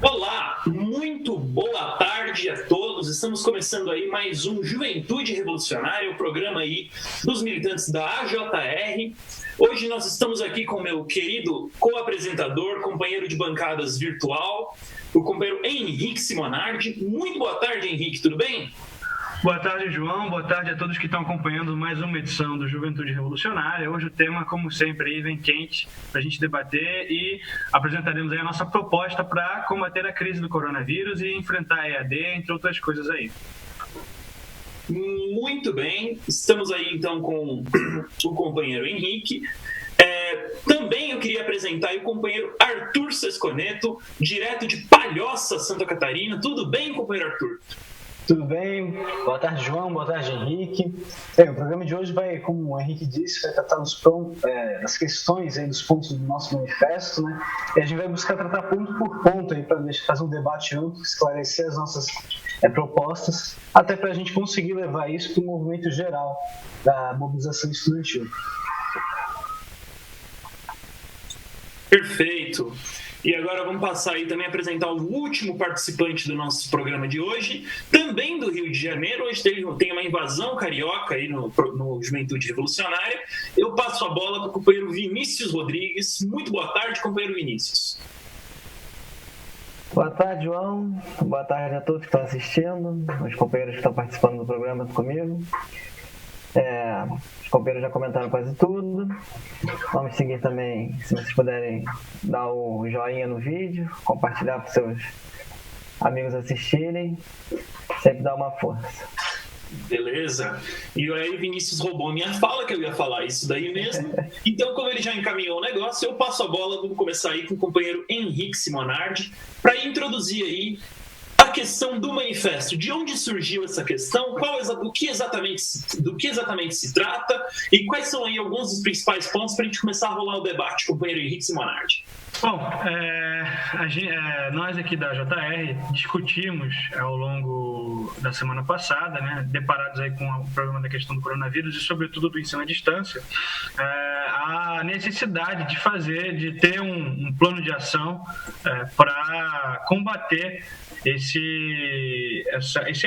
Olá, muito boa tarde a todos. Estamos começando aí mais um Juventude Revolucionária, o programa aí dos militantes da AJR. Hoje nós estamos aqui com meu querido co-apresentador, companheiro de bancadas virtual, o companheiro Henrique Simonardi. Muito boa tarde, Henrique, tudo bem? Boa tarde, João. Boa tarde a todos que estão acompanhando mais uma edição do Juventude Revolucionária. Hoje o tema, como sempre, aí vem quente para a gente debater e apresentaremos aí a nossa proposta para combater a crise do coronavírus e enfrentar a EAD, entre outras coisas aí. Muito bem. Estamos aí então com o companheiro Henrique. Também eu queria apresentar aí o companheiro Arthur Sesconeto, direto de Palhoça, Santa Catarina. Tudo bem, companheiro Arthur? Tudo bem? Boa tarde, João. Boa tarde, Henrique. O programa de hoje vai, como o Henrique disse, vai tratar das questões aí, dos pontos do nosso manifesto, né? E a gente vai buscar tratar ponto por ponto aí para fazer um debate amplo, esclarecer as nossas propostas, até para a gente conseguir levar isso para o movimento geral da mobilização estudantil. Perfeito. E agora vamos passar aí também a apresentar o último participante do nosso programa de hoje, também do Rio de Janeiro. Hoje tem uma invasão carioca aí no Juventude Revolucionária. Eu passo a bola para o companheiro Vinícius Rodrigues. Muito boa tarde, companheiro Vinícius. Boa tarde, João. Boa tarde a todos que estão assistindo, os companheiros que estão participando do programa comigo. Os companheiros já comentaram quase tudo. Vamos seguir também, se vocês puderem dar o joinha no vídeo, compartilhar para os seus amigos assistirem, sempre dá uma força. Beleza. E aí Vinícius roubou minha fala, que eu ia falar isso daí mesmo. Então, como ele já encaminhou o negócio, eu passo a bola, vamos começar aí com o companheiro Henrique Simonardi, para introduzir aí a questão do manifesto. De onde surgiu essa questão? Do que exatamente se trata? E quais são aí alguns dos principais pontos para a gente começar a rolar o debate, companheiro Henrique Simonardi? Bom, nós aqui da JR discutimos ao longo da semana passada, né, deparados aí com o problema da questão do coronavírus e sobretudo do ensino à distância, a necessidade de ter um plano de ação para combater esse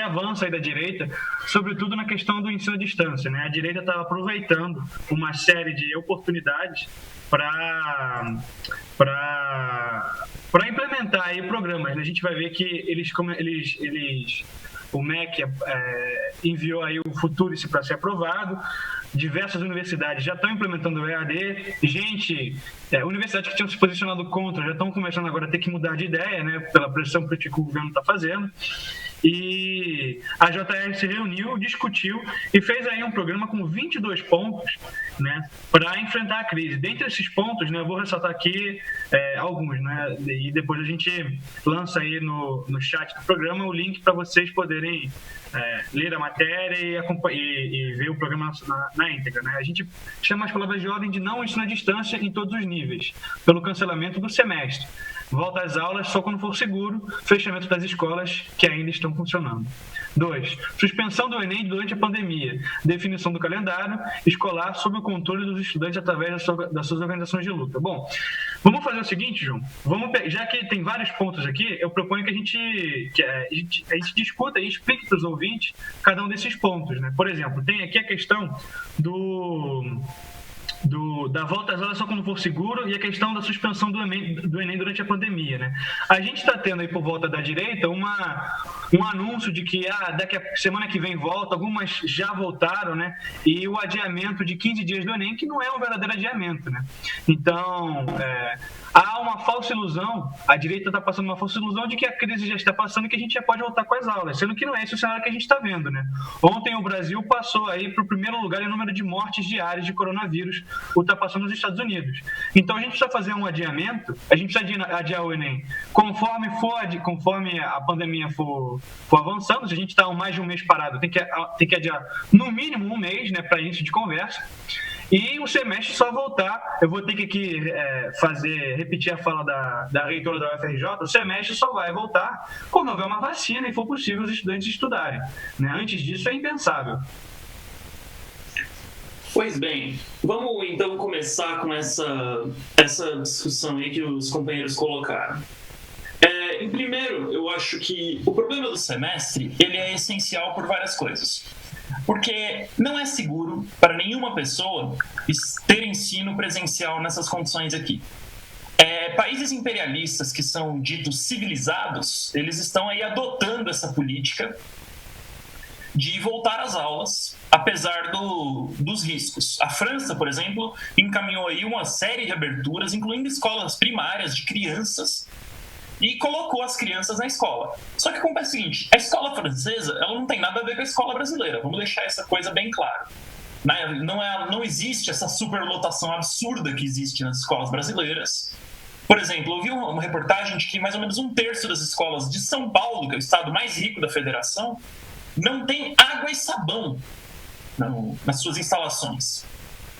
avanço aí da direita, sobretudo na questão do ensino à distância, né? A direita está aproveitando uma série de oportunidades para implementar aí programas. A gente vai ver que o MEC enviou aí o Futurice para ser aprovado. Diversas universidades já estão implementando o EAD. Universidades que tinham se posicionado contra já estão começando agora a ter que mudar de ideia, né, pela pressão política que o governo está fazendo. e a JR se reuniu, discutiu e fez aí um programa com 22 pontos, né, para enfrentar a crise. Dentre esses pontos, né, eu vou ressaltar aqui alguns, né, e depois a gente lança aí no chat do programa o link para vocês poderem ler a matéria e ver o programa na íntegra, né? A gente chama as palavras de ordem de não ensino à distância em todos os níveis, pelo cancelamento do semestre, volta às aulas só quando for seguro, fechamento das escolas que ainda estão funcionando. 2. Suspensão do Enem durante a pandemia, definição do calendário escolar sob o controle dos estudantes através das suas organizações de luta. Bom, vamos fazer o seguinte, João, já que tem vários pontos aqui, eu proponho que a gente discuta e explique para os ouvintes cada um desses pontos, né? Por exemplo, tem aqui a questão da volta às aulas só quando for seguro e a questão da suspensão do Enem durante a pandemia, né? A gente está tendo aí por volta da direita um anúncio de que daqui a semana que vem volta, algumas já voltaram, né? E o adiamento de 15 dias do Enem, que não é um verdadeiro adiamento, né? Então, há uma falsa ilusão, a direita está passando uma falsa ilusão de que a crise já está passando e que a gente já pode voltar com as aulas, sendo que não é esse o cenário que a gente está vendo, né? Ontem o Brasil passou aí para o primeiro lugar em número de mortes diárias de coronavírus, ultrapassando os Estados Unidos. Então a gente precisa fazer um adiamento, a gente precisa adiar o Enem conforme a pandemia for avançando. Se a gente está mais de um mês parado, tem que adiar no mínimo um mês, né, para início de conversa. E o semestre só voltar, eu vou ter que aqui repetir a fala da reitora da UFRJ, o semestre só vai voltar quando houver uma vacina e for possível os estudantes estudarem, né? Antes disso é impensável. Pois bem, vamos então começar com essa discussão aí que os companheiros colocaram. Em primeiro, eu acho que o problema do semestre ele é essencial por várias coisas. Porque não é seguro para nenhuma pessoa ter ensino presencial nessas condições aqui. Países imperialistas que são ditos civilizados, eles estão aí adotando essa política de voltar às aulas, apesar dos riscos. A França, por exemplo, encaminhou aí uma série de aberturas, incluindo escolas primárias de crianças, e colocou as crianças na escola. Só que acontece o seguinte, a escola francesa ela não tem nada a ver com a escola brasileira, vamos deixar essa coisa bem clara. Não existe essa superlotação absurda que existe nas escolas brasileiras. Por exemplo, eu vi uma reportagem de que mais ou menos 1/3 das escolas de São Paulo, que é o estado mais rico da federação, não tem água e sabão nas suas instalações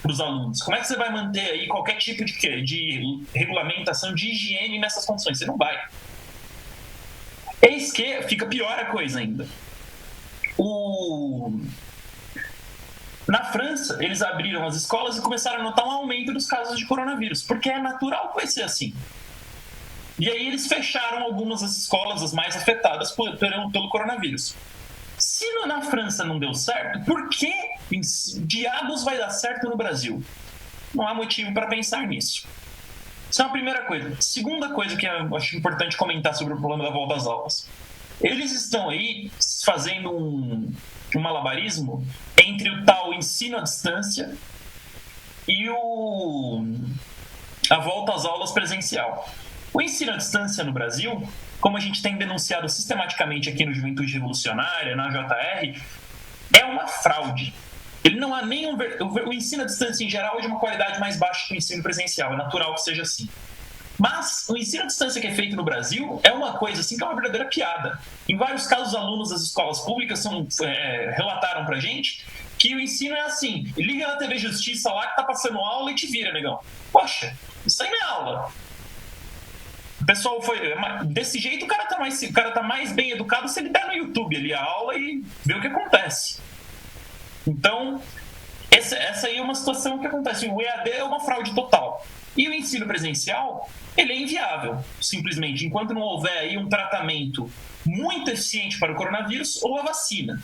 para os alunos. Como é que você vai manter aí qualquer tipo de regulamentação de higiene nessas condições? Você não vai. Eis que fica pior a coisa ainda. Na França, eles abriram as escolas e começaram a notar um aumento dos casos de coronavírus, porque é natural que vai ser assim. E aí eles fecharam algumas das escolas, as mais afetadas pelo coronavírus. Se na França não deu certo, por que diabos vai dar certo no Brasil? Não há motivo para pensar nisso. Isso é uma primeira coisa. Segunda coisa que eu acho importante comentar sobre o problema da volta às aulas. Eles estão aí fazendo um malabarismo entre o tal ensino à distância e a volta às aulas presencial. O ensino à distância no Brasil, como a gente tem denunciado sistematicamente aqui no Juventude Revolucionária, na JR, é uma fraude. Ele não há nenhum... O ensino à distância, em geral, é de uma qualidade mais baixa que o ensino presencial. É natural que seja assim. Mas o ensino à distância que é feito no Brasil é uma coisa assim que é uma verdadeira piada. Em vários casos, alunos das escolas públicas relataram pra gente que o ensino é assim: liga na TV Justiça lá que tá passando aula e te vira, negão. Poxa, isso aí não é aula. O pessoal desse jeito, o cara tá mais bem educado se ele der no YouTube ali a aula e vê o que acontece. Então, essa aí é uma situação que acontece. O EAD é uma fraude total. E o ensino presencial, ele é inviável, simplesmente, enquanto não houver aí um tratamento muito eficiente para o coronavírus ou a vacina.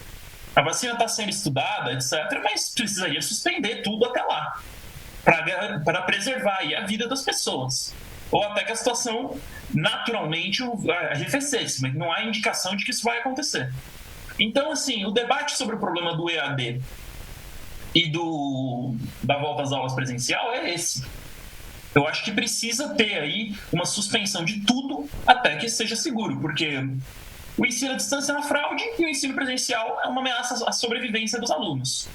A vacina está sendo estudada, etc., mas precisaria suspender tudo até lá, para preservar aí a vida das pessoas. Ou até que a situação naturalmente arrefecesse, mas não há indicação de que isso vai acontecer. Então, assim, o debate sobre o problema do EAD e da volta às aulas presencial é esse. Eu acho que precisa ter aí uma suspensão de tudo até que seja seguro, porque o ensino à distância é uma fraude e o ensino presencial é uma ameaça à sobrevivência dos alunos.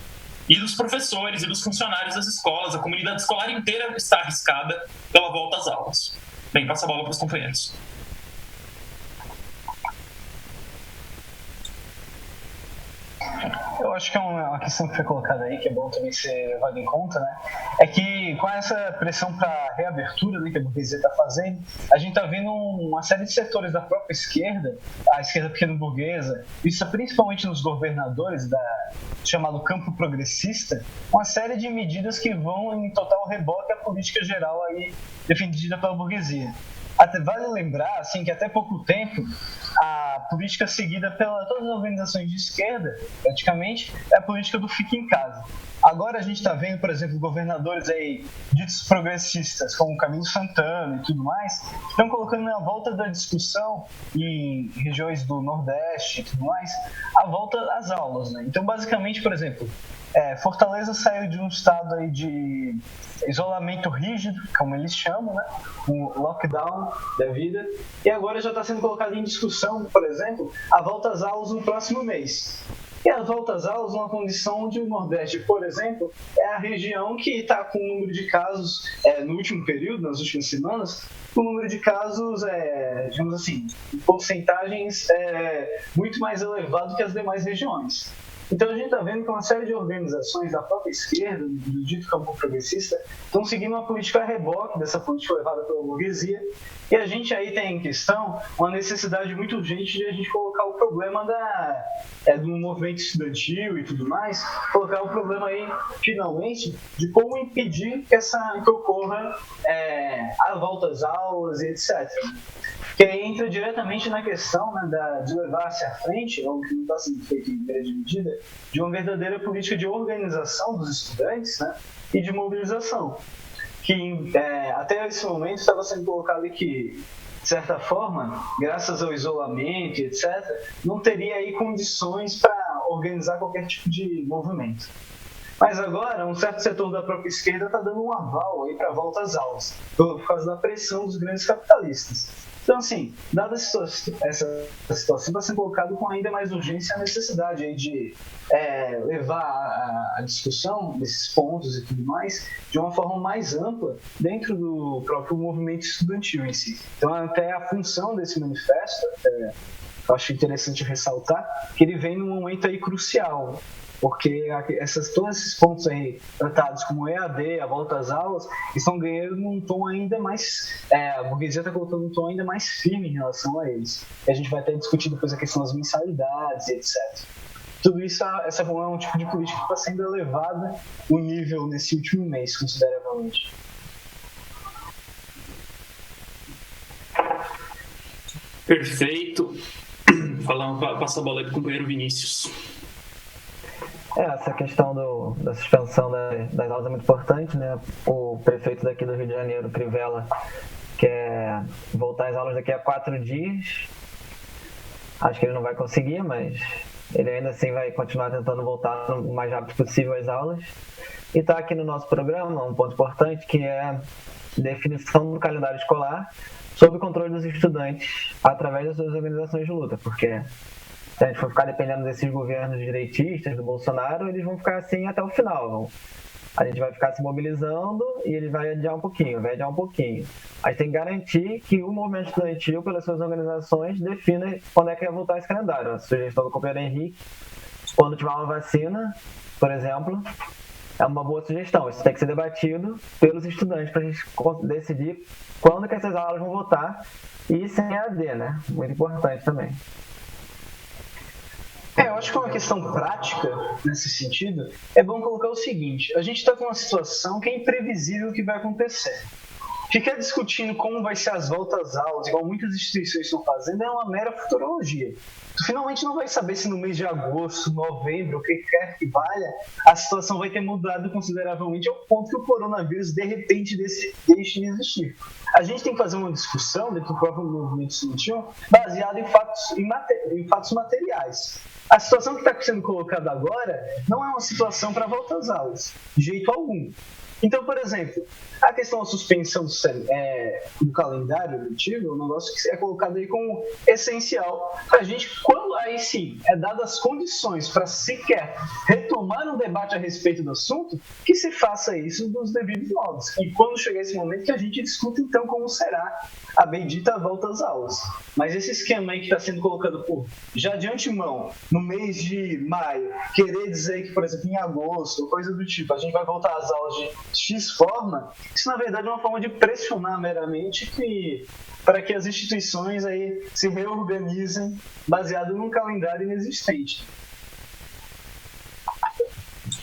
E dos professores e dos funcionários das escolas, a comunidade escolar inteira está arriscada pela volta às aulas. Bem, passa a bola para os companheiros. Eu acho que é uma questão que foi colocada aí, que é bom também ser levado em conta, né? É que com essa pressão para reabertura, né, que a burguesia está fazendo, a gente está vendo uma série de setores da própria esquerda, a esquerda pequeno-burguesa, isso principalmente nos governadores da chamado campo progressista, uma série de medidas que vão em total reboque à política geral aí defendida pela burguesia. Até vale lembrar assim, que até pouco tempo a política seguida pela todas as organizações de esquerda, praticamente, é a política do fique em casa. Agora a gente está vendo, por exemplo, governadores aí ditos progressistas, como Camilo Santana e tudo mais, estão colocando na volta da discussão em regiões do Nordeste e tudo mais, a volta às aulas, né? Então, basicamente, por exemplo, Fortaleza saiu de um estado aí de isolamento rígido, como eles chamam, né? Um lockdown da vida, e agora já está sendo colocado em discussão, por exemplo, a volta às aulas no próximo mês. E a volta às aulas numa condição onde o Nordeste, por exemplo, é a região que está com o número de casos, no último período, nas últimas semanas, o número de casos, digamos assim, em porcentagens muito mais elevado que as demais regiões. Então a gente está vendo que uma série de organizações da própria esquerda, do dito campo progressista, estão seguindo uma política a reboque dessa política levada pela burguesia, e a gente aí tem em questão uma necessidade muito urgente de a gente colocar o problema do movimento estudantil e tudo mais, colocar o problema aí, finalmente, de como impedir que ocorra a volta às aulas e etc. Que aí entra diretamente na questão, né, de levar-se à frente, ou que não está sendo feito em grande medida, de uma verdadeira política de organização dos estudantes, né, e de mobilização. Que até esse momento estava sendo colocado que, de certa forma, graças ao isolamento e etc., não teria aí condições para organizar qualquer tipo de movimento. Mas agora, um certo setor da própria esquerda está dando um aval para a volta às aulas, por causa da pressão dos grandes capitalistas. Então, assim, dada essa situação, está sendo colocado com ainda mais urgência a necessidade aí de levar a discussão desses pontos e tudo mais de uma forma mais ampla dentro do próprio movimento estudantil em si. Então, até a função desse manifesto, eu acho interessante ressaltar, que ele vem num momento aí crucial, porque todos esses pontos aí tratados como EAD, a volta às aulas, estão ganhando um tom ainda mais... a burguesia está colocando um tom ainda mais firme em relação a eles. E a gente vai até discutir depois a questão das mensalidades e etc. Tudo isso, essa é um tipo de política que está sendo elevada o nível nesse último mês, consideravelmente. Perfeito. Passa a bola aí para o companheiro Vinícius. Essa questão da suspensão das aulas é muito importante, né? O prefeito daqui do Rio de Janeiro, Crivella, quer voltar às aulas daqui a 4 dias. Acho que ele não vai conseguir, mas ele ainda assim vai continuar tentando voltar o mais rápido possível às aulas. E está aqui no nosso programa um ponto importante, que é a definição do calendário escolar sob o controle dos estudantes através das suas organizações de luta, porque se a gente for ficar dependendo desses governos direitistas, do Bolsonaro, eles vão ficar assim até o final. A gente vai ficar se mobilizando e ele vai adiar um pouquinho. A gente tem que garantir que o movimento estudantil, pelas suas organizações, defina quando é que vai voltar esse calendário. A sugestão do companheiro Henrique, quando tiver uma vacina, por exemplo, é uma boa sugestão. Isso tem que ser debatido pelos estudantes para a gente decidir quando que essas aulas vão voltar e sem AD, né? Muito importante também. Eu acho que é uma questão prática, nesse sentido, é bom colocar o seguinte: a gente está com uma situação que é imprevisível o que vai acontecer. Ficar discutindo como vai ser as voltas às aulas, igual muitas instituições estão fazendo, é uma mera futurologia. Tu finalmente não vai saber se no mês de agosto, novembro, o que quer que valha, a situação vai ter mudado consideravelmente ao ponto que o coronavírus, de repente, deixe de existir. A gente tem que fazer uma discussão dentro do próprio movimento estudantil baseada em fatos materiais. A situação que está sendo colocada agora não é uma situação para volta às aulas, de jeito algum. Então, por exemplo, a questão da suspensão do calendário letivo é um negócio que é colocado aí como essencial para a gente, quando aí sim é dadas as condições para sequer retomar um debate a respeito do assunto, que se faça isso dos devidos modos. E quando chegar esse momento que a gente discuta então como será a bendita volta às aulas. Mas esse esquema aí que está sendo colocado já de antemão, no mês de maio, querer dizer que, por exemplo, em agosto, coisa do tipo, a gente vai voltar às aulas de X forma, isso na verdade é uma forma de pressionar meramente para que as instituições aí se reorganizem baseado num calendário inexistente.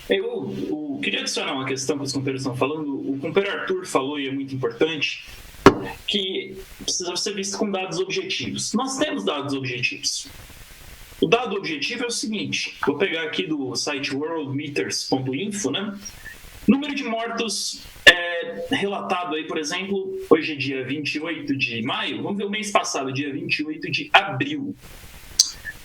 Eu queria adicionar uma questão que os companheiros estão falando. O companheiro Arthur falou, e é muito importante, que precisa ser visto com dados objetivos. Nós temos dados objetivos. O dado objetivo é o seguinte, vou pegar aqui do site worldmeters.info, né? Número de mortos relatado aí, por exemplo, hoje é dia 28 de maio, vamos ver o mês passado, dia 28 de abril.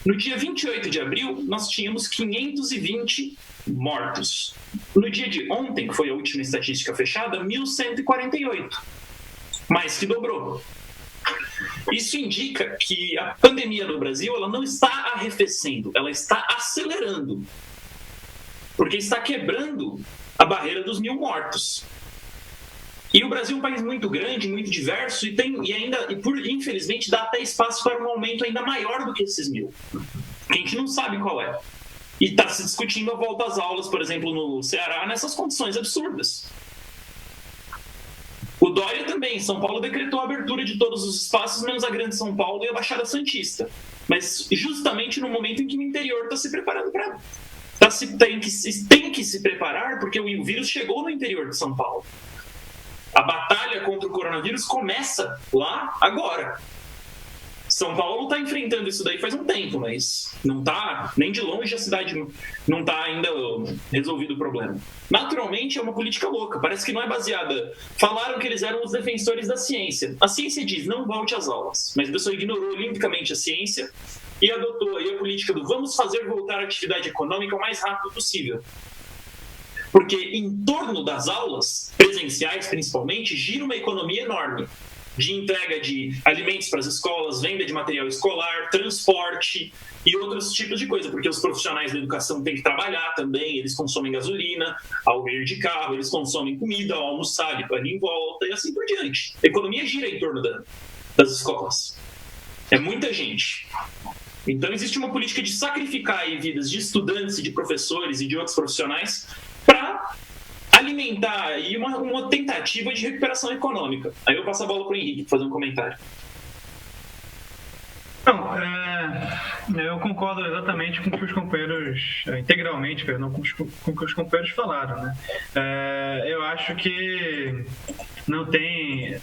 No dia 28 de abril, nós tínhamos 520 mortos. No dia de ontem, que foi a última estatística fechada, 1.148. Mais que dobrou. Isso indica que a pandemia no Brasil ela não está arrefecendo, ela está acelerando. Porque está quebrando a barreira dos 1.000 mortos. E o Brasil é um país muito grande, muito diverso, infelizmente, dá até espaço para um aumento ainda maior do que esses 1.000. Que a gente não sabe qual é. E está se discutindo a volta às aulas, por exemplo, no Ceará, nessas condições absurdas. O Dória também, São Paulo decretou a abertura de todos os espaços, menos a Grande São Paulo e a Baixada Santista. Mas justamente no momento em que o interior está se preparando para... tem que se preparar porque o vírus chegou no interior de São Paulo. A batalha contra o coronavírus começa lá agora. São Paulo está enfrentando isso daí faz um tempo, mas não está, nem de longe a cidade não está ainda resolvido o problema. Naturalmente é uma política louca, parece que não é baseada. Falaram que eles eram os defensores da ciência. A ciência diz, não volte às aulas, mas a pessoa ignorou olimpicamente a ciência e adotou aí a política do vamos fazer voltar a atividade econômica o mais rápido possível. Porque em torno das aulas, presenciais principalmente, gira uma economia enorme. De entrega de alimentos para as escolas, venda de material escolar, transporte e outros tipos de coisa, porque os profissionais da educação têm que trabalhar também, eles consomem gasolina ao vir de carro, eles consomem comida ao almoçar, ali em volta e assim por diante. A economia gira em torno das escolas. É muita gente. Então existe uma política de sacrificar aí vidas de estudantes e de professores e de outros profissionais para alimentar aí uma tentativa de recuperação econômica. Aí eu passo a bola para o Henrique para fazer um comentário. Não, eu concordo exatamente com o que os companheiros, integralmente, perdão, com o que os companheiros falaram, né? Eu acho que não tem,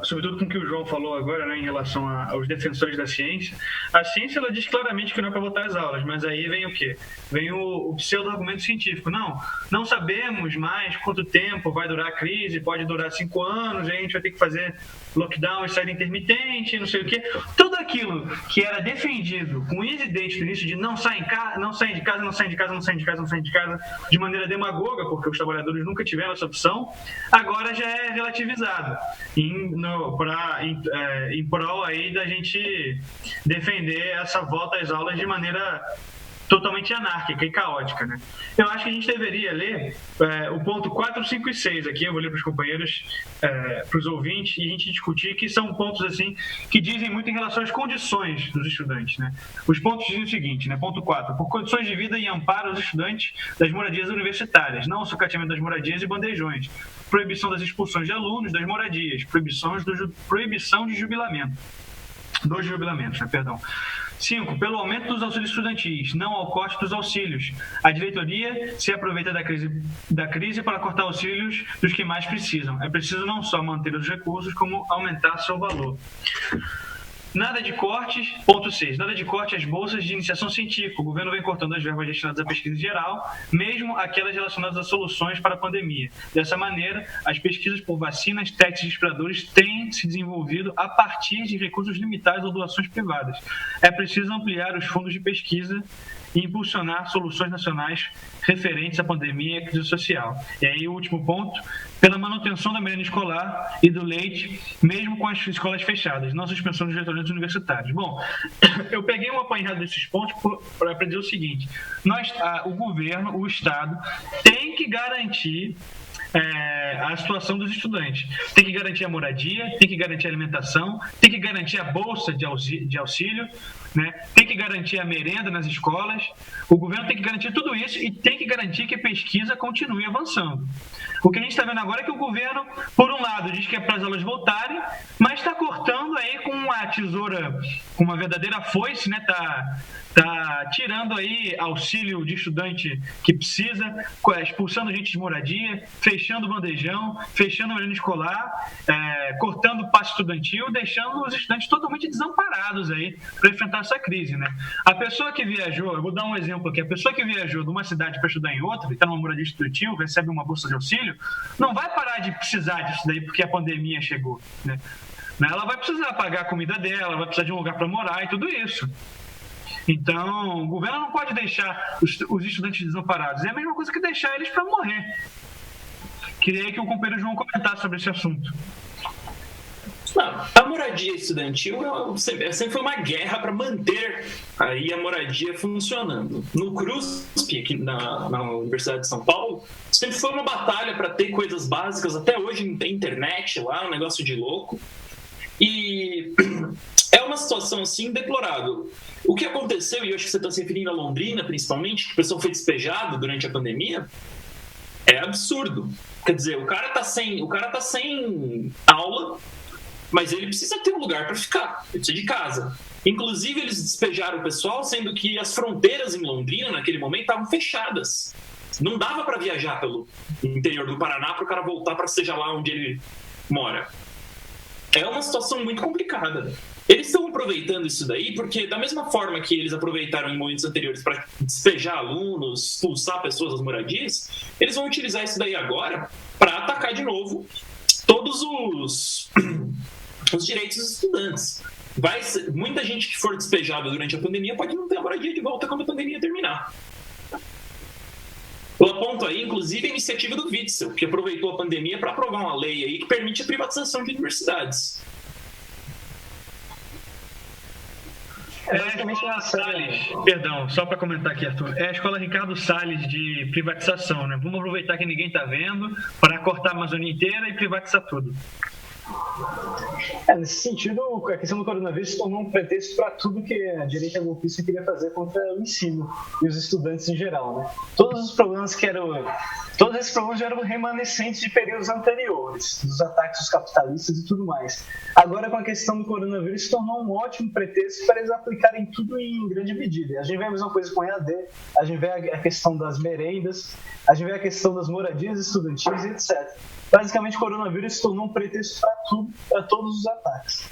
sobretudo com o que o João falou agora, né, em relação aos defensores da ciência. A ciência ela diz claramente que não é para voltar às aulas, mas aí vem o quê? Vem o pseudo-argumento científico. Não sabemos mais quanto tempo vai durar a crise, pode durar 5 anos, a gente vai ter que fazer lockdown e saída intermitente, não sei o quê. Tudo aquilo que era defendido com evidente no início de não saem de casa, de maneira demagoga, porque os trabalhadores nunca tiveram essa opção, agora já é relativizado em prol aí da gente defender essa volta às aulas de maneira totalmente anárquica e caótica, né? Eu acho que a gente deveria ler o ponto 4, 5 e 6 aqui, eu vou ler para os companheiros, para os ouvintes, e a gente discutir, que são pontos assim que dizem muito em relação às condições dos estudantes, né? Os pontos dizem o seguinte, né? Ponto 4, por condições de vida e amparo aos estudantes das moradias universitárias, não o sucateamento das moradias e bandejões, proibição das expulsões de alunos das moradias, proibição de jubilamento, dos jubilamentos, né? Perdão. 5. Pelo aumento dos auxílios estudantis, não ao corte dos auxílios. A diretoria se aproveita da crise para cortar auxílios dos que mais precisam. É preciso não só manter os recursos, como aumentar seu valor. Nada de cortes, ponto 6, nada de corte às bolsas de iniciação científica. O governo vem cortando as verbas destinadas à pesquisa em geral, mesmo aquelas relacionadas a soluções para a pandemia. Dessa maneira, as pesquisas por vacinas, testes e respiradores têm se desenvolvido a partir de recursos limitados ou doações privadas. É preciso ampliar os fundos de pesquisa e impulsionar soluções nacionais referentes à pandemia e à crise social. E aí o último ponto, pela manutenção da merenda escolar e do leite, mesmo com as escolas fechadas, não suspensão dos reitoramentos universitários. Bom, eu peguei um apanhado desses pontos para dizer o seguinte: o governo, o Estado, tem que garantir a situação dos estudantes. Tem que garantir a moradia, tem que garantir a alimentação, tem que garantir a bolsa de auxílio, né? Tem que garantir a merenda nas escolas. O governo tem que garantir tudo isso e tem que garantir que a pesquisa continue avançando. O que a gente está vendo agora é que o governo, por um lado, diz que é para as aulas voltarem, mas está cortando aí com uma tesoura, com uma verdadeira foice, né? Tá tirando aí auxílio de estudante que precisa, expulsando gente de moradia, fechando o bandejão, fechando a merenda escolar, cortando o passe estudantil, deixando os estudantes totalmente desamparados aí para enfrentar essa crise, né? A pessoa que viajou, eu vou dar um exemplo aqui, a pessoa que viajou de uma cidade para estudar em outra, está numa moradia estudantil, recebe uma bolsa de auxílio, não vai parar de precisar disso daí porque a pandemia chegou, né? Ela vai precisar pagar a comida dela, vai precisar de um lugar para morar e tudo isso. Então, o governo não pode deixar os estudantes desamparados. É a mesma coisa que deixar eles para morrer. Queria que o companheiro João comentasse sobre esse assunto. A moradia estudantil sempre foi uma guerra para manter aí a moradia funcionando. No CRUSP, aqui na Universidade de São Paulo, sempre foi uma batalha para ter coisas básicas. Até hoje tem internet lá, um negócio de louco. E é uma situação assim deplorável. O que aconteceu, e eu acho que você está se referindo a Londrina principalmente, que o pessoal foi despejado durante a pandemia, é absurdo. Quer dizer, o cara tá sem aula, mas ele precisa ter um lugar para ficar, ele precisa de casa. Inclusive, eles despejaram o pessoal, sendo que as fronteiras em Londrina, naquele momento, estavam fechadas. Não dava para viajar pelo interior do Paraná para o cara voltar para seja lá onde ele mora. É uma situação muito complicada. Eles estão aproveitando isso daí porque, da mesma forma que eles aproveitaram em momentos anteriores para despejar alunos, expulsar pessoas das moradias, eles vão utilizar isso daí agora para atacar de novo todos os direitos dos estudantes. Muita gente que for despejada durante a pandemia pode não ter a moradia de volta quando a pandemia terminar. Eu aponto aí, inclusive, a iniciativa do Witzel, que aproveitou a pandemia para aprovar uma lei aí que permite a privatização de universidades. Perdão, só para comentar aqui, Arthur. É a escola Ricardo Salles de privatização, né? Vamos aproveitar que ninguém está vendo para cortar a Amazônia inteira e privatizar tudo. Nesse sentido, a questão do coronavírus se tornou um pretexto para tudo que a direita golpista queria fazer contra o ensino e os estudantes em geral, né? Todos esses problemas já eram remanescentes de períodos anteriores, dos ataques dos capitalistas e tudo mais. Agora, com a questão do coronavírus, se tornou um ótimo pretexto para eles aplicarem tudo em grande medida. A gente vê a mesma coisa com EAD, a gente vê a questão das merendas, a gente vê a questão das moradias estudantis e etc. Basicamente, o coronavírus se tornou um pretexto para tudo, para todos os ataques.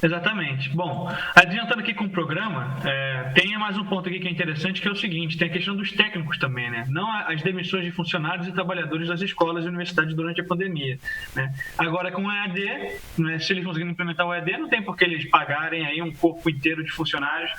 Exatamente. Bom, adiantando aqui com o programa, tem mais um ponto aqui que é interessante, que é o seguinte: tem a questão dos técnicos também, né? Não as demissões de funcionários e trabalhadores das escolas e universidades durante a pandemia, né? Agora, com o EAD, né, se eles conseguirem implementar o EAD, não tem por que eles pagarem aí um corpo inteiro de funcionários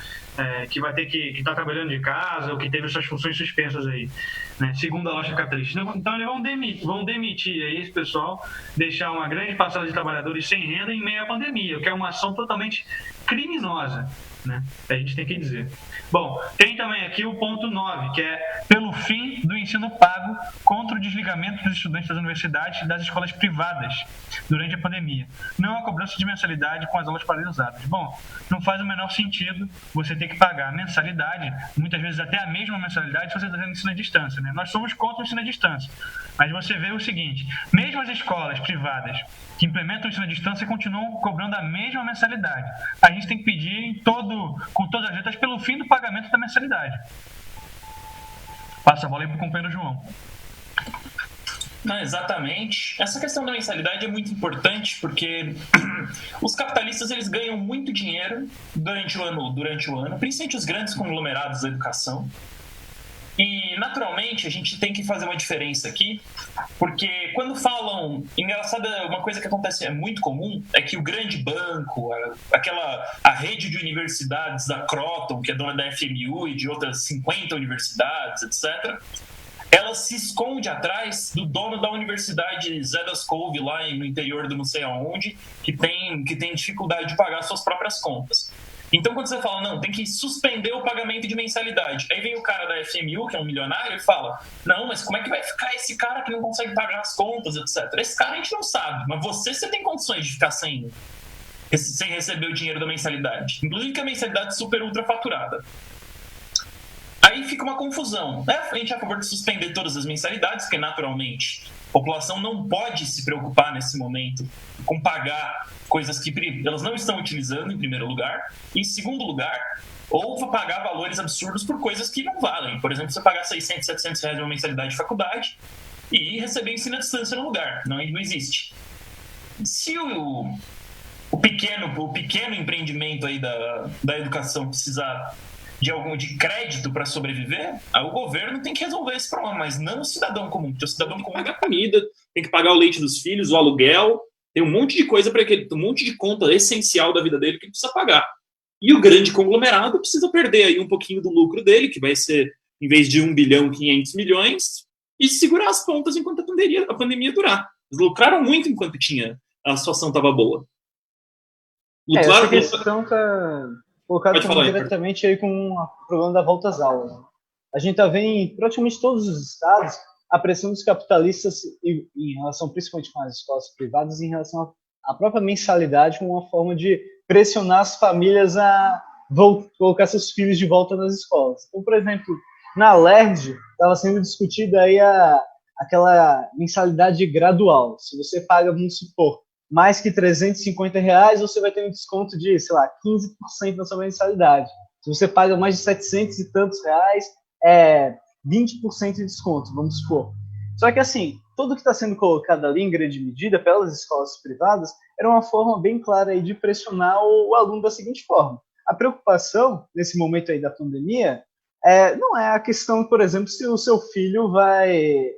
que vai ter que estar trabalhando de casa ou que teve suas funções suspensas aí, né? Segundo a lógica capitalista. Então, eles vão demitir aí esse pessoal, deixar uma grande parcela de trabalhadores sem renda em meio à pandemia, o que é uma ação totalmente criminosa, né? A gente tem que dizer. Bom, tem também aqui o ponto 9, que é pelo fim do ensino pago contra o desligamento dos estudantes das universidades e das escolas privadas durante a pandemia. Não a cobrança de mensalidade com as aulas paralisadas. Bom, não faz o menor sentido você ter que pagar mensalidade, muitas vezes até a mesma mensalidade, se você está fazendo ensino à distância, né? Nós somos contra o ensino à distância, mas você vê o seguinte: mesmo as escolas privadas que implementam o ensino à distância continuam cobrando a mesma mensalidade. A gente tem que pedir com todas as letras pelo fim do pagamento da mensalidade. Passa a bola aí para o companheiro João. Não, exatamente. Essa questão da mensalidade é muito importante porque os capitalistas eles ganham muito dinheiro durante o ano, principalmente os grandes conglomerados da educação. E, naturalmente, a gente tem que fazer uma diferença aqui, porque quando falam... Engraçado, uma coisa que acontece, é muito comum, é que o grande banco, a rede de universidades da Croton, que é dona da FMU e de outras 50 universidades, etc., ela se esconde atrás do dono da universidade Zé das Couve, lá no interior do não sei aonde, que tem dificuldade de pagar suas próprias contas. Então, quando você fala, não, tem que suspender o pagamento de mensalidade, aí vem o cara da FMU, que é um milionário, e fala, não, mas como é que vai ficar esse cara que não consegue pagar as contas, etc. Esse cara a gente não sabe, mas você tem condições de ficar sem receber o dinheiro da mensalidade. Inclusive que a mensalidade é super ultra faturada. Aí fica uma confusão. A gente é a favor de suspender todas as mensalidades, porque naturalmente a população não pode se preocupar nesse momento com pagar coisas que elas não estão utilizando, em primeiro lugar, e em segundo lugar, ou pagar valores absurdos por coisas que não valem. Por exemplo, você pagar 600, 700 reais de uma mensalidade de faculdade e receber ensino à distância no lugar. Não existe. Se o pequeno empreendimento aí da educação precisar de crédito para sobreviver, aí o governo tem que resolver esse problema, mas não o cidadão comum, porque o cidadão comum tem que pagar comida, tem que pagar o leite dos filhos, o aluguel, tem um monte de coisa para aquele, um monte de conta essencial da vida dele que ele precisa pagar. E o grande conglomerado precisa perder aí um pouquinho do lucro dele, que vai ser, em vez de 1 bilhão, 500 milhões, e segurar as pontas enquanto a pandemia durar. Eles lucraram muito enquanto a situação estava boa. Essa questão está colocado diretamente aí com o problema da volta às aulas. A gente está vendo em praticamente todos os estados a pressão dos capitalistas em relação, principalmente com as escolas privadas, em relação à própria mensalidade, como uma forma de pressionar as famílias a colocar seus filhos de volta nas escolas. Então, por exemplo, na LERJ estava sendo discutida aí aquela mensalidade gradual. Se você paga, vamos supor, mais que R$350, você vai ter um desconto de, sei lá, 15% na sua mensalidade. Se você paga mais de 700 e tantos reais, 20% de desconto, vamos supor. Só que, assim, tudo que está sendo colocado ali, em grande medida, pelas escolas privadas, era uma forma bem clara aí de pressionar o aluno da seguinte forma. A preocupação, nesse momento aí da pandemia, não é a questão, por exemplo, se o seu filho vai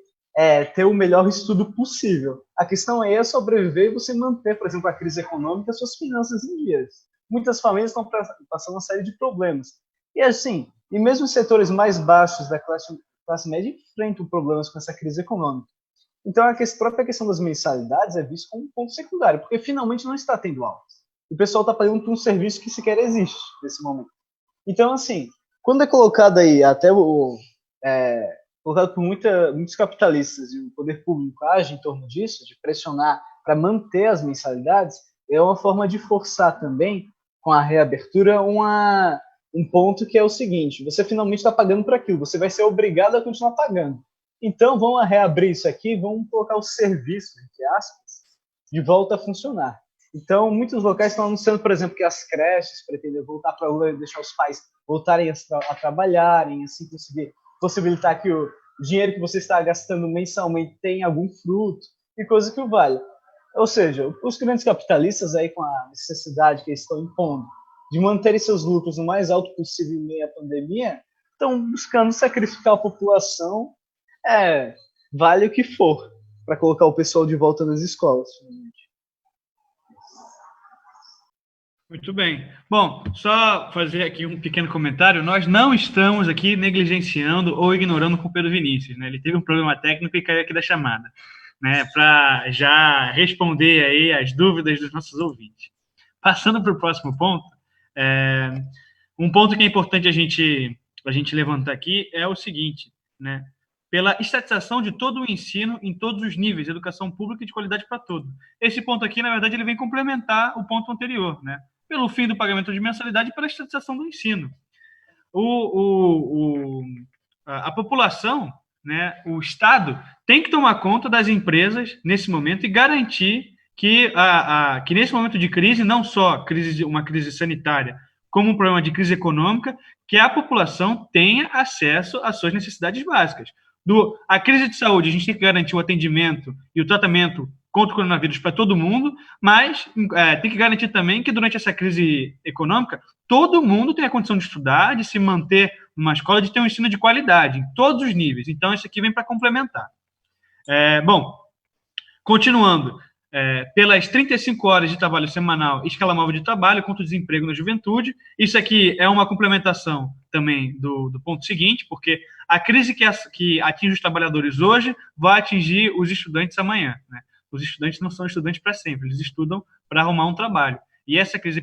ter o melhor estudo possível. A questão é sobreviver e você manter, por exemplo, a crise econômica, suas finanças em dias. Muitas famílias estão passando uma série de problemas. E assim, e mesmo os setores mais baixos da classe média enfrentam problemas com essa crise econômica. Então, a própria questão das mensalidades é vista como um ponto secundário, porque finalmente não está tendo aulas. O pessoal está pagando por um serviço que sequer existe nesse momento. Então, assim, quando é colocado aí, até colocado por muitos capitalistas e o poder público age em torno disso, de pressionar para manter as mensalidades, é uma forma de forçar também, com a reabertura, um ponto que é o seguinte: você finalmente está pagando por aquilo, você vai ser obrigado a continuar pagando. Então, vamos reabrir isso aqui, vamos colocar o serviço, entre aspas, de volta a funcionar. Então, muitos locais estão anunciando, por exemplo, que as creches pretendem voltar para a rua e deixar os pais voltarem a trabalharem, assim conseguir possibilitar que o dinheiro que você está gastando mensalmente tenha algum fruto e coisa que o valha. Ou seja, os grandes capitalistas aí, com a necessidade que eles estão impondo de manterem seus lucros o mais alto possível em meio à pandemia, estão buscando sacrificar a população, vale o que for, para colocar o pessoal de volta nas escolas. Muito bem. Bom, só fazer aqui um pequeno comentário. Nós não estamos aqui negligenciando ou ignorando o Pedro Vinícius, né? Ele teve um problema técnico e caiu aqui da chamada, né? Para já responder aí as dúvidas dos nossos ouvintes. Passando para o próximo ponto, um ponto que é importante a gente levantar aqui é o seguinte, né? Pela estatização de todo o ensino em todos os níveis, educação pública e de qualidade para todos. Esse ponto aqui, na verdade, ele vem complementar o ponto anterior, né? Pelo fim do pagamento de mensalidade e pela estatização do ensino. A população, né, o Estado, tem que tomar conta das empresas nesse momento e garantir que nesse momento de crise, não só uma crise sanitária, como um problema de crise econômica, que a população tenha acesso às suas necessidades básicas. a crise de saúde, a gente tem que garantir o atendimento e o tratamento contra o coronavírus para todo mundo, mas tem que garantir também que durante essa crise econômica, todo mundo tem a condição de estudar, de se manter numa escola, de ter um ensino de qualidade, em todos os níveis. Então, isso aqui vem para complementar. Bom, continuando, pelas 35 horas de trabalho semanal, escala móvel de trabalho contra o desemprego na juventude. Isso aqui é uma complementação também do ponto seguinte, porque a crise que atinge os trabalhadores hoje vai atingir os estudantes amanhã, né? Os estudantes não são estudantes para sempre, eles estudam para arrumar um trabalho. E essa crise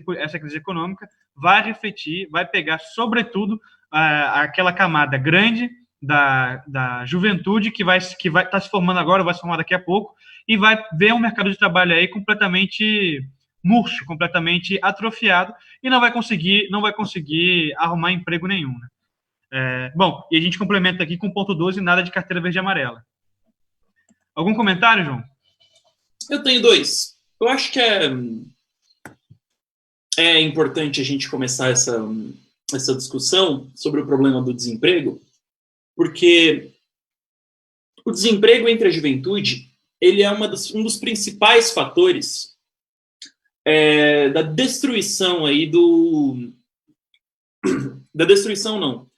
econômica vai refletir, vai pegar, sobretudo, aquela camada grande da juventude que vai estar se formando agora, vai se formar daqui a pouco, e vai ver um mercado de trabalho aí completamente murcho, completamente atrofiado, e não vai conseguir arrumar emprego nenhum, né? Bom, e a gente complementa aqui com o ponto 12, nada de carteira verde e amarela. Algum comentário, João? Eu tenho 2. Eu acho que é importante a gente começar essa discussão sobre o problema do desemprego, porque o desemprego entre a juventude ele é um dos principais fatores da destruição aí da destruição não,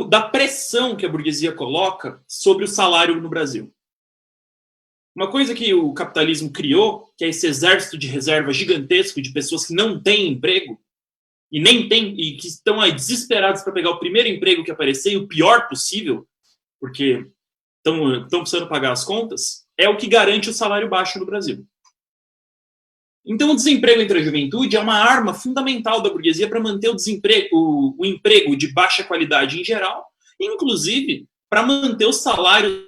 da pressão que a burguesia coloca sobre o salário no Brasil. Uma coisa que o capitalismo criou, que é esse exército de reserva gigantesco de pessoas que não têm emprego e que estão aí desesperados para pegar o primeiro emprego que aparecer e o pior possível, porque estão precisando pagar as contas, é o que garante o salário baixo no Brasil. Então, o desemprego entre a juventude é uma arma fundamental da burguesia para manter o emprego de baixa qualidade em geral, inclusive para manter os salários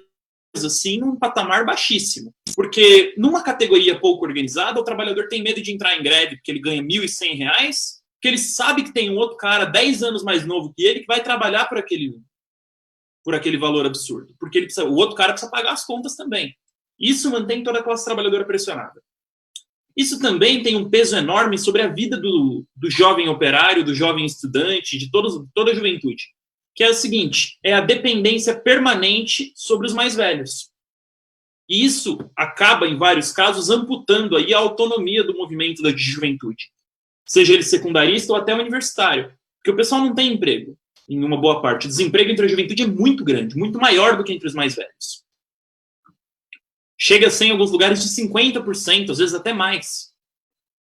assim num patamar baixíssimo. Porque numa categoria pouco organizada, o trabalhador tem medo de entrar em greve porque ele ganha R$ 1.100, porque ele sabe que tem um outro cara 10 anos mais novo que ele que vai trabalhar por aquele valor absurdo. Porque o outro cara precisa pagar as contas também. Isso mantém toda a classe trabalhadora pressionada. Isso também tem um peso enorme sobre a vida do jovem operário, do jovem estudante, de toda a juventude. Que é o seguinte, é a dependência permanente sobre os mais velhos. E isso acaba, em vários casos, amputando aí a autonomia do movimento da juventude. Seja ele secundarista ou até universitário. Porque o pessoal não tem emprego, em uma boa parte. O desemprego entre a juventude é muito grande, muito maior do que entre os mais velhos. Chega a ser, em alguns lugares, de 50%, às vezes até mais.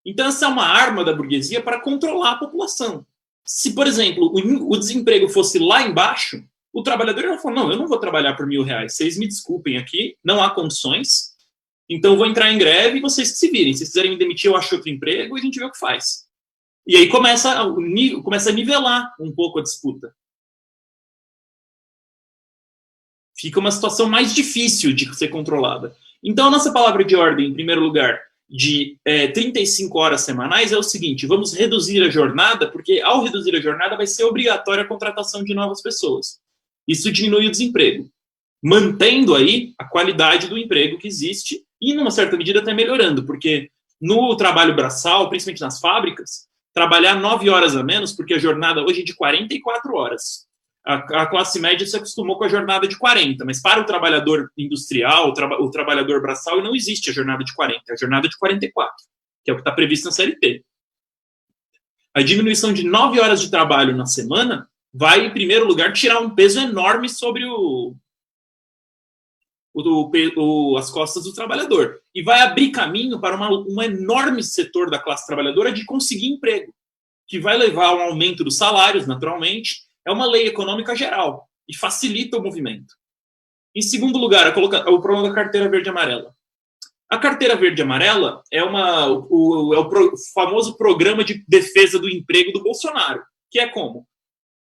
Então, essa é uma arma da burguesia para controlar a população. Se, por exemplo, o desemprego fosse lá embaixo, o trabalhador ia falar, não, eu não vou trabalhar por R$ 1.000, vocês me desculpem aqui, não há condições, então eu vou entrar em greve e vocês que se virem. Se vocês quiserem me demitir, eu acho outro emprego e a gente vê o que faz. E aí começa a nivelar um pouco a disputa. Fica uma situação mais difícil de ser controlada. Então, a nossa palavra de ordem, em primeiro lugar, de 35 horas semanais é o seguinte, vamos reduzir a jornada, porque ao reduzir a jornada vai ser obrigatória a contratação de novas pessoas. Isso diminui o desemprego, mantendo aí a qualidade do emprego que existe e, numa certa medida, até melhorando, porque no trabalho braçal, principalmente nas fábricas, trabalhar 9 horas a menos, porque a jornada hoje é de 44 horas. A classe média se acostumou com a jornada de 40, mas para o trabalhador industrial, o trabalhador braçal, não existe a jornada de 40, é a jornada de 44, que é o que está previsto na CLT. A diminuição de 9 horas de trabalho na semana vai, em primeiro lugar, tirar um peso enorme sobre as costas do trabalhador e vai abrir caminho para um enorme setor da classe trabalhadora de conseguir emprego, que vai levar a um aumento dos salários, naturalmente. É uma lei econômica geral e facilita o movimento. Em segundo lugar, o problema da carteira verde e amarela. A carteira verde e amarela é o famoso programa de defesa do emprego do Bolsonaro, que é como?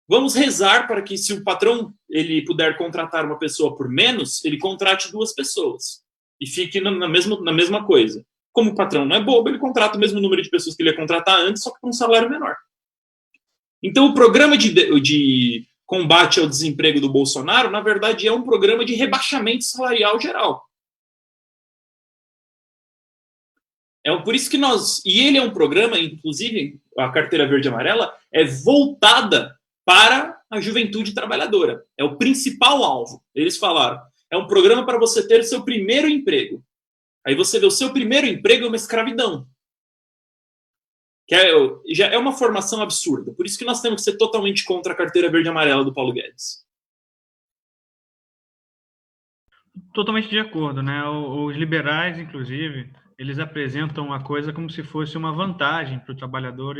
Vamos rezar para que, se o patrão ele puder contratar uma pessoa por menos, ele contrate 2 pessoas e fique na mesma coisa. Como o patrão não é bobo, ele contrata o mesmo número de pessoas que ele ia contratar antes, só que com um salário menor. Então, o programa de combate ao desemprego do Bolsonaro, na verdade, é um programa de rebaixamento salarial geral. Por isso que e ele é um programa, inclusive, a carteira verde e amarela, é voltada para a juventude trabalhadora. É o principal alvo. Eles falaram, é um programa para você ter seu primeiro emprego. Aí você vê o seu primeiro emprego é uma escravidão. Já é uma formação absurda. Por isso que nós temos que ser totalmente contra a carteira verde e amarela do Paulo Guedes. Totalmente de acordo, né? Os liberais, inclusive, eles apresentam a coisa como se fosse uma vantagem para o trabalhador,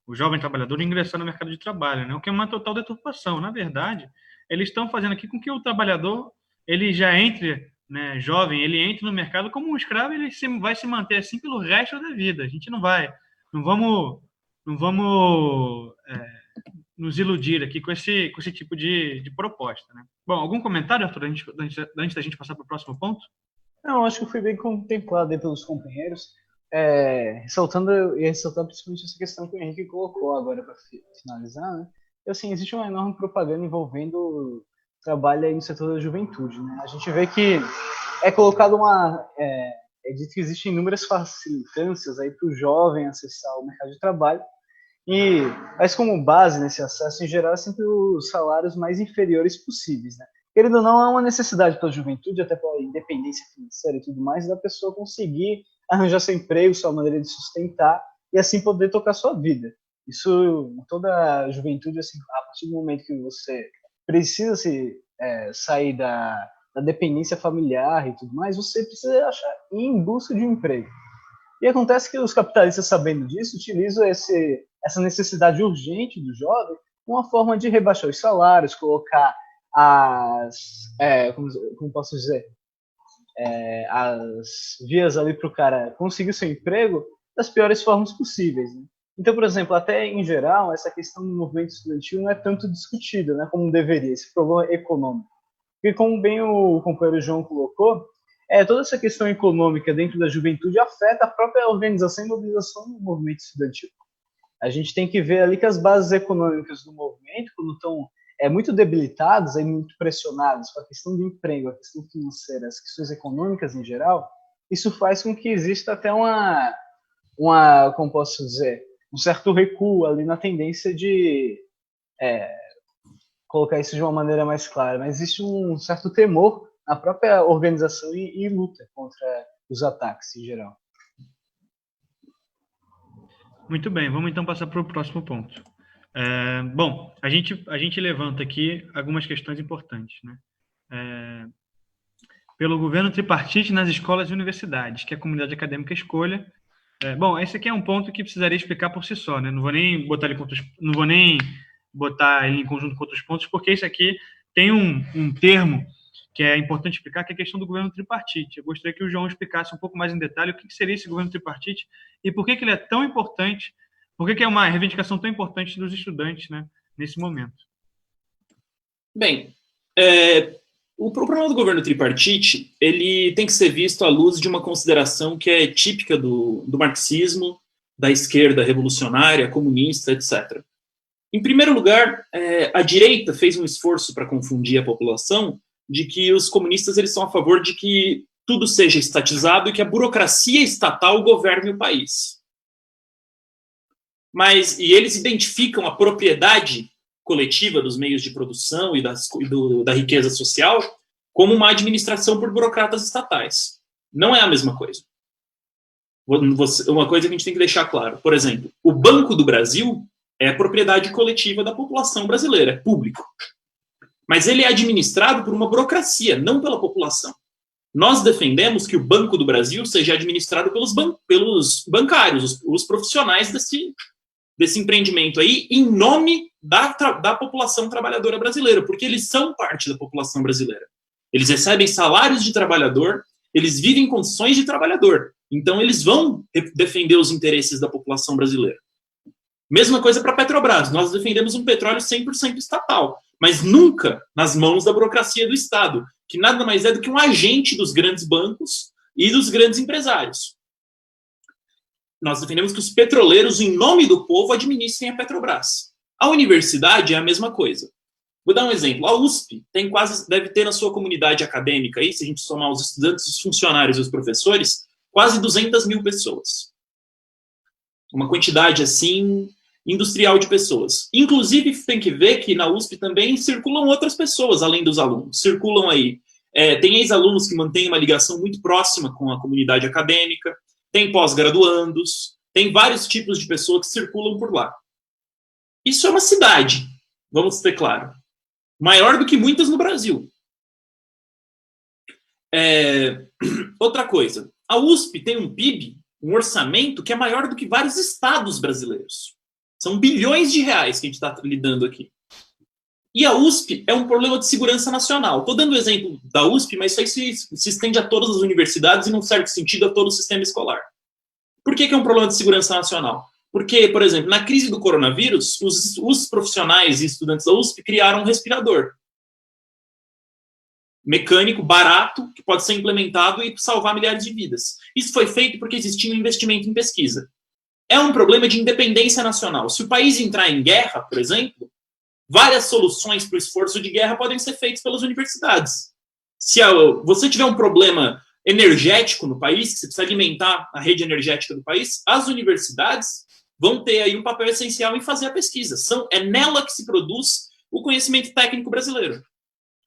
o jovem trabalhador ingressar no mercado de trabalho, né? O que é uma total deturpação. Na verdade, eles estão fazendo aqui com que o trabalhador ele já entre, né, jovem, ele entre no mercado como um escravo, ele vai se manter assim pelo resto da vida. A gente não vamos nos iludir aqui com esse tipo de proposta, né? Bom, algum comentário, Arthur, antes da gente passar para o próximo ponto? Não, acho que foi bem contemplado aí pelos companheiros, ressaltando principalmente essa questão que o Henrique colocou agora para finalizar, né? E, assim, existe uma enorme propaganda envolvendo trabalho aí no setor da juventude, né? A gente vê que é colocado é dito que existem inúmeras facilitâncias aí para o jovem acessar o mercado de trabalho, mas como base nesse acesso, em geral, é sempre os salários mais inferiores possíveis, né? Querendo ou não, é uma necessidade para a juventude, até pela independência financeira e tudo mais, da pessoa conseguir arranjar seu emprego, sua maneira de sustentar e assim poder tocar sua vida. Isso, toda a juventude, assim, a partir do momento que você precisa sair da dependência familiar e tudo mais, você precisa ir em busca de um emprego. E acontece que os capitalistas, sabendo disso, utilizam essa necessidade urgente do jovem como uma forma de rebaixar os salários, colocar como posso dizer, as vias ali para o cara conseguir o seu emprego das piores formas possíveis, né? Então, por exemplo, até em geral, essa questão do movimento estudantil não é tanto discutida, né, como deveria, esse problema econômico. Porque, como bem o companheiro João colocou, toda essa questão econômica dentro da juventude afeta a própria organização e mobilização do movimento estudantil. A gente tem que ver ali que as bases econômicas do movimento, quando estão muito debilitadas, muito pressionadas com a questão do emprego, a questão financeira, as questões econômicas em geral, isso faz com que exista até como posso dizer, um certo recuo ali na tendência de colocar isso de uma maneira mais clara, mas existe um certo temor na própria organização e luta contra os ataques em geral. Muito bem, vamos então passar para o próximo ponto. Bom, a gente levanta aqui algumas questões importantes, né? Pelo governo tripartite nas escolas e universidades, que a comunidade acadêmica escolha. Bom, esse aqui é um ponto que precisaria explicar por si só, né? Não vou nem botar ele em conjunto com outros pontos, porque isso aqui tem um termo que é importante explicar, que é a questão do governo tripartite. Eu gostaria que o João explicasse um pouco mais em detalhe o que seria esse governo tripartite e por que ele é tão importante, por que é uma reivindicação tão importante dos estudantes, né, nesse momento. Bem, o problema do governo tripartite, ele tem que ser visto à luz de uma consideração que é típica do marxismo, da esquerda revolucionária, comunista, etc. Em primeiro lugar, a direita fez um esforço para confundir a população de que os comunistas eles são a favor de que tudo seja estatizado e que a burocracia estatal governe o país. E eles identificam a propriedade coletiva dos meios de produção e da riqueza social como uma administração por burocratas estatais. Não é a mesma coisa. Uma coisa que a gente tem que deixar claro. Por exemplo, o Banco do Brasil é a propriedade coletiva da população brasileira, é público. Mas ele é administrado por uma burocracia, não pela população. Nós defendemos que o Banco do Brasil seja administrado pelos bancários, os profissionais desse empreendimento aí, em nome da população trabalhadora brasileira, porque eles são parte da população brasileira. Eles recebem salários de trabalhador, eles vivem em condições de trabalhador. Então, eles vão defender os interesses da população brasileira. Mesma coisa para a Petrobras. Nós defendemos um petróleo 100% estatal, mas nunca nas mãos da burocracia do Estado, que nada mais é do que um agente dos grandes bancos e dos grandes empresários. Nós defendemos que os petroleiros, em nome do povo, administrem a Petrobras. A universidade é a mesma coisa. Vou dar um exemplo. A USP deve ter na sua comunidade acadêmica, aí, se a gente somar os estudantes, os funcionários e os professores, quase 200 mil pessoas. Uma quantidade assim industrial de pessoas. Inclusive, tem que ver que na USP também circulam outras pessoas, além dos alunos. Circulam aí, tem ex-alunos que mantêm uma ligação muito próxima com a comunidade acadêmica, tem pós-graduandos, tem vários tipos de pessoas que circulam por lá. Isso é uma cidade, vamos ter claro, maior do que muitas no Brasil. Outra coisa, a USP tem um PIB, um orçamento que é maior do que vários estados brasileiros. São bilhões de reais que a gente está lidando aqui. E a USP é um problema de segurança nacional. Estou dando o exemplo da USP, mas isso aí se estende a todas as universidades e, num certo sentido, a todo o sistema escolar. Por que é um problema de segurança nacional? Porque, por exemplo, na crise do coronavírus, os profissionais e estudantes da USP criaram um respirador mecânico, barato, que pode ser implementado e salvar milhares de vidas. Isso foi feito porque existia um investimento em pesquisa. É um problema de independência nacional. Se o país entrar em guerra, por exemplo, várias soluções para o esforço de guerra podem ser feitas pelas universidades. Se você tiver um problema energético no país, que você precisa alimentar a rede energética do país, as universidades vão ter aí um papel essencial em fazer a pesquisa. É nela que se produz o conhecimento técnico brasileiro.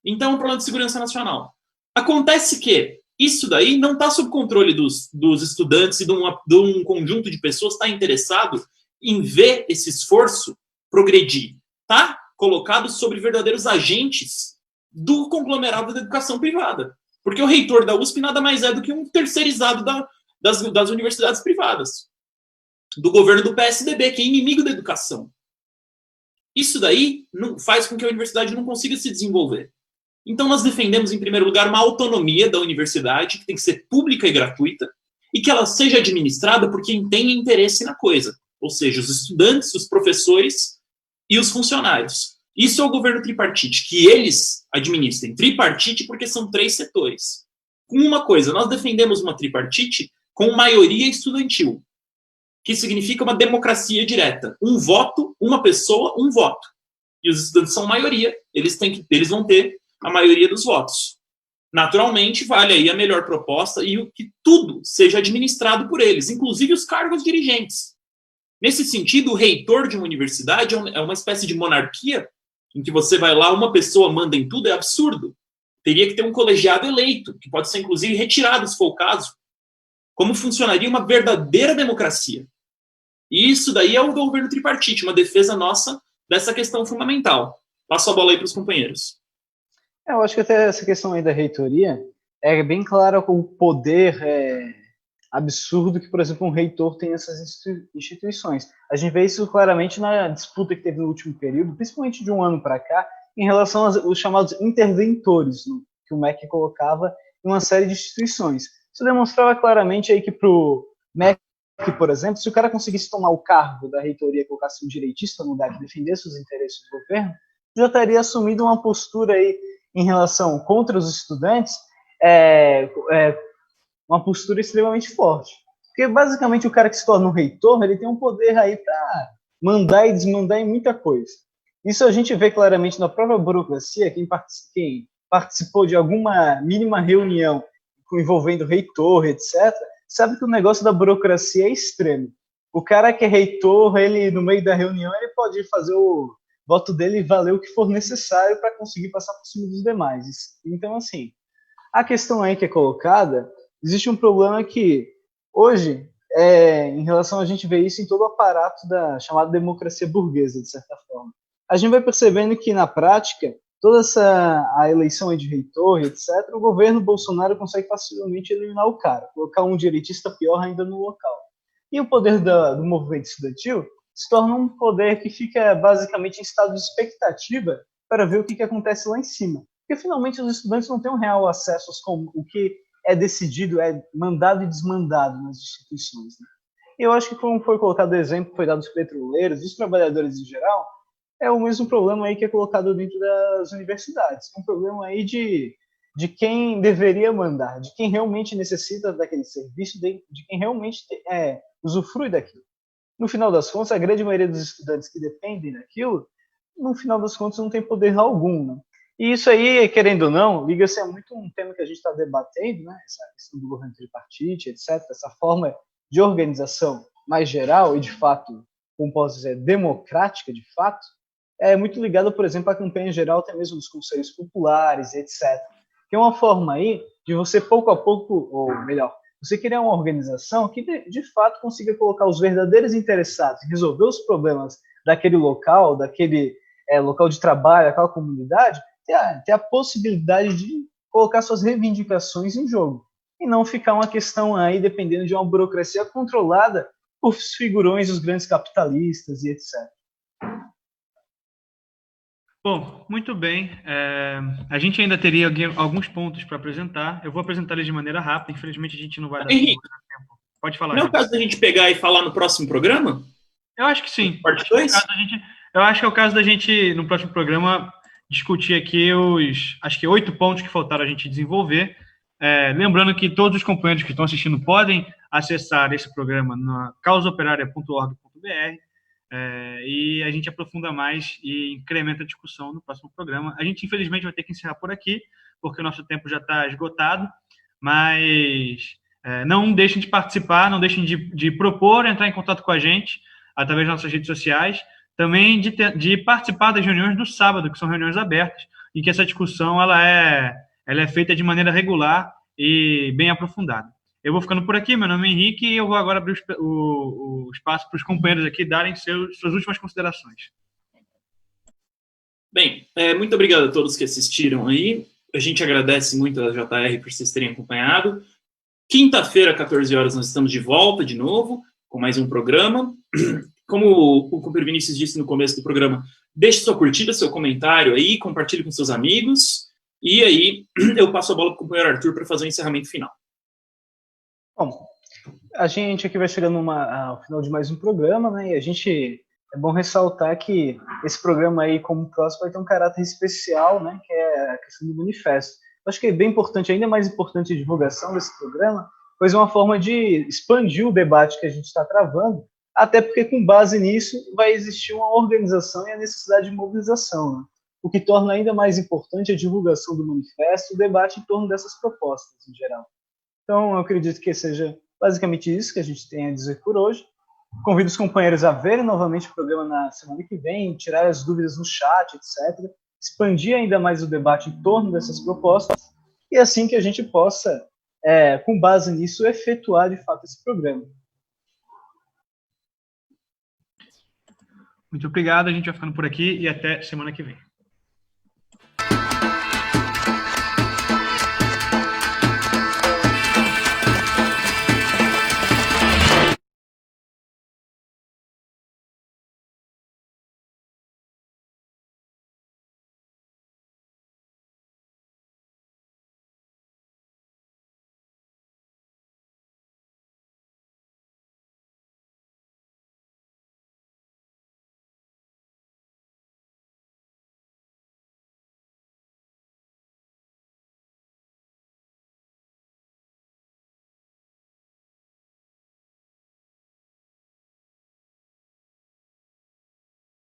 Então, é um problema de segurança nacional. Acontece que isso daí não está sob controle dos estudantes e de um conjunto de pessoas que está interessado em ver esse esforço progredir. Está colocado sobre verdadeiros agentes do conglomerado da educação privada. Porque o reitor da USP nada mais é do que um terceirizado das universidades privadas, do governo do PSDB, que é inimigo da educação. Isso daí faz com que a universidade não consiga se desenvolver. Então, nós defendemos, em primeiro lugar, uma autonomia da universidade, que tem que ser pública e gratuita, e que ela seja administrada por quem tem interesse na coisa, ou seja, os estudantes, os professores e os funcionários. Isso é o governo tripartite, que eles administrem. Tripartite porque são 3 setores. Com uma coisa, nós defendemos uma tripartite com maioria estudantil, que significa uma democracia direta. Um voto, uma pessoa, um voto. E os estudantes são maioria, eles vão ter a maioria dos votos. Naturalmente, vale aí a melhor proposta e que tudo seja administrado por eles, inclusive os cargos dirigentes. Nesse sentido, o reitor de uma universidade é uma espécie de monarquia, em que você vai lá, uma pessoa manda em tudo, é absurdo. Teria que ter um colegiado eleito, que pode ser, inclusive, retirado, se for o caso. Como funcionaria uma verdadeira democracia? E isso daí é o governo tripartite, uma defesa nossa dessa questão fundamental. Passo a bola aí para os companheiros. Eu acho que até essa questão aí da reitoria é bem clara com o poder absurdo que, por exemplo, um reitor tem nessas instituições. A gente vê isso claramente na disputa que teve no último período, principalmente de um ano para cá, em relação aos chamados interventores, que o MEC colocava em uma série de instituições. Isso demonstrava claramente aí que para o MEC, por exemplo, se o cara conseguisse tomar o cargo da reitoria, colocasse um direitista no lugar de defender os interesses do governo, já estaria assumindo uma postura aí em relação contra os estudantes, uma postura extremamente forte. Porque, basicamente, o cara que se torna um reitor, ele tem um poder aí para mandar e desmandar em muita coisa. Isso a gente vê claramente na própria burocracia. Quem participou de alguma mínima reunião envolvendo reitor, etc., sabe que o negócio da burocracia é extremo. O cara que é reitor, ele, no meio da reunião, ele pode fazer o voto dele valer o que for necessário para conseguir passar por cima dos demais. Então, assim, a questão aí que é colocada, existe um problema que, hoje, em relação a gente ver isso em todo o aparato da chamada democracia burguesa, de certa forma. A gente vai percebendo que, na prática, toda a eleição aí de reitor, etc., o governo Bolsonaro consegue facilmente eliminar o cara, colocar um direitista pior ainda no local. E o poder do movimento estudantil se torna um poder que fica basicamente em estado de expectativa para ver o que acontece lá em cima. Porque finalmente os estudantes não têm um real acesso a o que é decidido, é mandado e desmandado nas instituições. Né? Eu acho que, como foi colocado o exemplo, foi dado dos petroleiros, dos trabalhadores em geral, é o mesmo problema aí que é colocado dentro das universidades. Um problema aí de quem deveria mandar, de quem realmente necessita daquele serviço, de quem realmente usufrui daquilo. No final das contas, a grande maioria dos estudantes que dependem daquilo, no final das contas, não tem poder algum. Né? E isso aí, querendo ou não, liga-se a muito um tema que a gente está debatendo, né? Essa questão do governo tripartite, etc., essa forma de organização mais geral e, de fato, como posso dizer, democrática de fato, é muito ligada, por exemplo, à campanha geral, até mesmo dos conselhos populares, etc. Que é uma forma aí de você, pouco a pouco, ou melhor, você criar uma organização que, de fato, consiga colocar os verdadeiros interessados em resolver os problemas daquele local, daquele local de trabalho, daquela comunidade, ter a possibilidade de colocar suas reivindicações em jogo. E não ficar uma questão aí dependendo de uma burocracia controlada por figurões dos grandes capitalistas e etc. Bom, muito bem. A gente ainda teria alguns pontos para apresentar. Eu vou apresentar eles de maneira rápida. Infelizmente, a gente não vai dar Henrique, tempo. Pode falar. Não é o caso da gente pegar e falar no próximo programa? Eu acho que sim. Parte 2? Eu acho que é o caso da gente, no próximo programa, discutir aqui acho que 8 pontos que faltaram a gente desenvolver. Lembrando que todos os companheiros que estão assistindo podem acessar esse programa na causaoperaria.org.br. E a gente aprofunda mais e incrementa a discussão no próximo programa. A gente, infelizmente, vai ter que encerrar por aqui, porque o nosso tempo já está esgotado, mas não deixem de participar, não deixem de propor, entrar em contato com a gente através das nossas redes sociais, também de participar das reuniões do sábado, que são reuniões abertas, em que essa discussão ela é feita de maneira regular e bem aprofundada. Eu vou ficando por aqui, meu nome é Henrique, e eu vou agora abrir o espaço para os companheiros aqui darem suas últimas considerações. Bem, muito obrigado a todos que assistiram aí. A gente agradece muito a JR por vocês terem acompanhado. Quinta-feira, 14 horas, nós estamos de volta de novo, com mais um programa. Como o companheiro Vinícius disse no começo do programa, deixe sua curtida, seu comentário aí, compartilhe com seus amigos. E aí, eu passo a bola para o companheiro Arthur para fazer o encerramento final. Bom, a gente aqui vai chegando ao final de mais um programa, né? E é bom ressaltar que esse programa aí, como o próximo, vai ter um caráter especial, né? Que é a questão do manifesto. Eu acho que é bem importante, ainda mais importante a divulgação desse programa, pois é uma forma de expandir o debate que a gente está travando, até porque com base nisso vai existir uma organização e a necessidade de mobilização, né? O que torna ainda mais importante a divulgação do manifesto e o debate em torno dessas propostas em geral. Então, eu acredito que seja basicamente isso que a gente tem a dizer por hoje. Convido os companheiros a verem novamente o programa na semana que vem, tirar as dúvidas no chat, etc. Expandir ainda mais o debate em torno dessas propostas e assim que a gente possa, com base nisso, efetuar de fato esse programa. Muito obrigado, a gente vai ficando por aqui e até semana que vem.